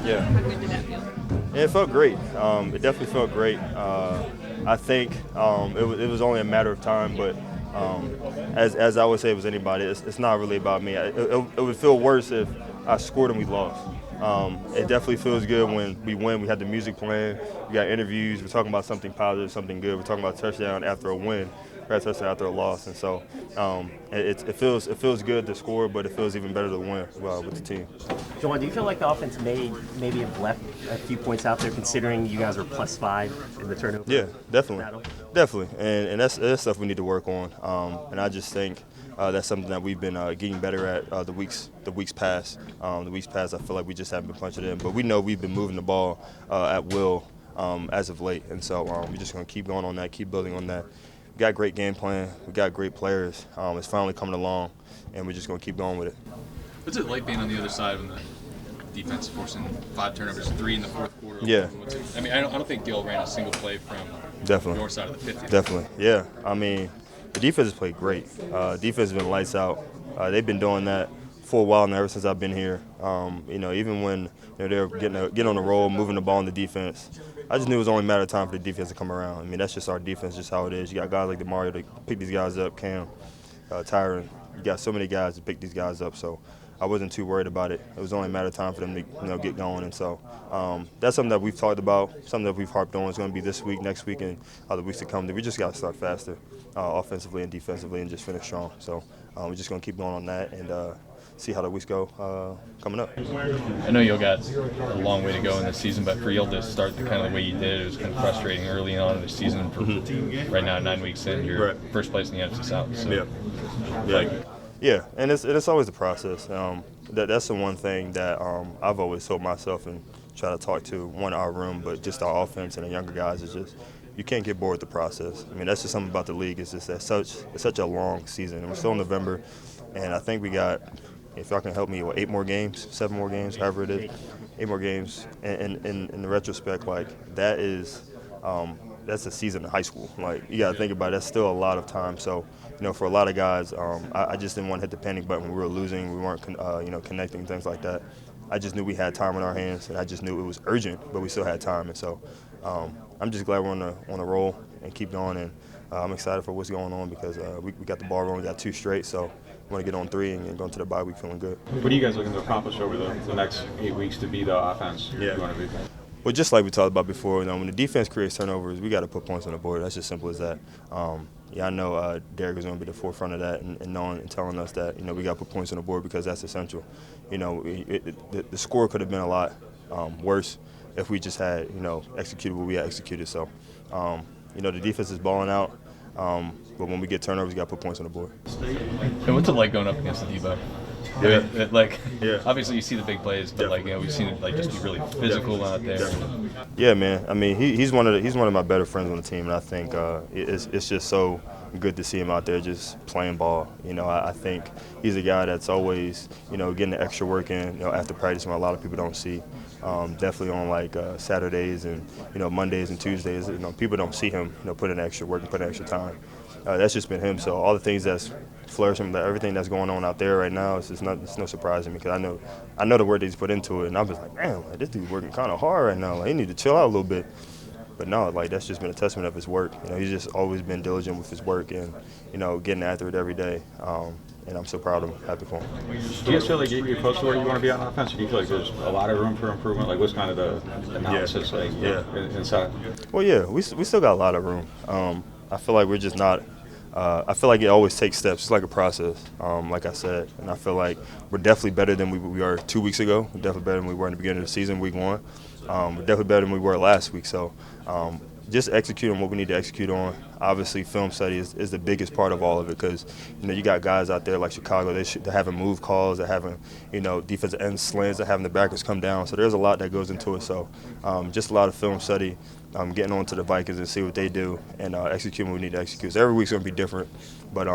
Yeah. How good did that feel? Yeah, it felt great. It definitely felt great. I think it was only a matter of time, but as I would say with anybody, it's not really about me. It would feel worse if I scored and we lost. It definitely feels good when we win. We had the music playing. We got interviews. We're talking about something positive, something good. We're talking about a touchdown after a win, or a touchdown after a loss, and so it feels good to score, but it feels even better to win with the team. Juwan, do you feel like the offense may maybe have left a few points out there, considering you guys were +5 in the turnover? Yeah, definitely, battle? definitely, and that's stuff we need to work on. And I just think that's something that we've been getting better at the weeks past. The weeks past, I feel like we just haven't been punching it in, but we know we've been moving the ball at will as of late, and so we're just gonna keep going on that, keep building on that. We got a great game plan, we got great players. It's finally coming along, and we're just gonna keep going with it. What's it like being on the other side when the defense forcing 5 turnovers, 3 in the fourth quarter? Yeah. I mean, I don't think Gil ran a single play from Definitely. your side of the 50. Definitely, yeah. I mean, the defense has played great. Defense has been lights out. They've been doing that for a while now, ever since I've been here. Even when they were getting on the roll, moving the ball in the defense, I just knew it was only a matter of time for the defense to come around. I mean, that's just our defense, just how it is. You got guys like DeMario to pick these guys up, Cam, Tyron. You got so many guys to pick these guys up, so I wasn't too worried about it. It was only a matter of time for them to get going, and so that's something that we've talked about, something that we've harped on. It's going to be this week, next week, and other weeks to come. We just got to start faster, offensively and defensively, and just finish strong. So we're just going to keep going on that and see how the weeks go coming up. I know you got a long way to go in this season, but for you to start the kind of the way you did, it was kind of frustrating early on in the season. Right now, 9 weeks in, you're first place in the NFC South. So, Yeah, and it's always a process. That's the one thing that I've always told myself and try to talk to our room, but just our offense and the younger guys is just you can't get bored with the process. I mean, that's just something about the league. It's just that it's such a long season, and we're still in November, and I think we got, if y'all can help me, 8 more games, 7 more games, however it is, 8 more games. And in the retrospect, like that is. That's a season in high school. Like you got to think about it. That's still a lot of time. So, for a lot of guys, I just didn't want to hit the panic button when we were losing. We weren't, connecting, things like that. I just knew we had time on our hands, and I just knew it was urgent, but we still had time. And so, I'm just glad we're on the roll and keep going. And I'm excited for what's going on because we got the ball rolling. We got 2 straight. So, we want to get on 3 and go into the bye week feeling good. What are you guys looking to accomplish over the next 8 weeks to be the offense you want to be? Well, just like we talked about before, when the defense creates turnovers, we got to put points on the board. That's just simple as that. I know Derek is going to be the forefront of that and knowing and telling us that we got to put points on the board because that's essential. The score could have been a lot worse if we just had executed what we had executed. So the defense is balling out, but when we get turnovers, we got to put points on the board. And what's it like going up against the Debo? Obviously you see the big plays, but we've seen it just be really physical out there. Yeah, man. I mean, he's one of my better friends on the team, and I think it's just so good to see him out there just playing ball. I think he's a guy that's always getting the extra work in after practice when a lot of people don't see. Definitely on Saturdays and Mondays and Tuesdays, people don't see him put in extra work and put in extra time. That's just been him. So all the things that's flourishing, everything that's going on out there right now, it's no surprise to me because I know the work that he's put into it, and I'm just like, man, this dude's working kind of hard right now. He need to chill out a little bit. But no, that's just been a testament of his work. He's just always been diligent with his work and getting after it every day. And I'm so proud of him, happy for him. Do you guys feel like you're close to where you want to be on offense? Or do you feel like there's a lot of room for improvement? Like, what's kind of the analysis inside? Well, yeah, we still got a lot of room. I feel like we're just not. I feel like it always takes steps. It's like a process, like I said. And I feel like we're definitely better than we were 2 weeks ago. We're definitely better than we were in the beginning of the season, week 1. We're definitely better than we were last week. So just executing what we need to execute on. Obviously, film study is the biggest part of all of it because, you got guys out there like Chicago, they're having move calls, they're having, defensive end slants, they're having the backers come down. So there's a lot that goes into it. So just a lot of film study, getting on to the Vikings and see what they do and executing what we need to execute. So every week's going to be different. But,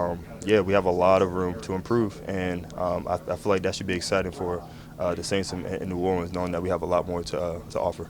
we have a lot of room to improve. And I feel like that should be exciting for the Saints in New Orleans, knowing that we have a lot more to offer.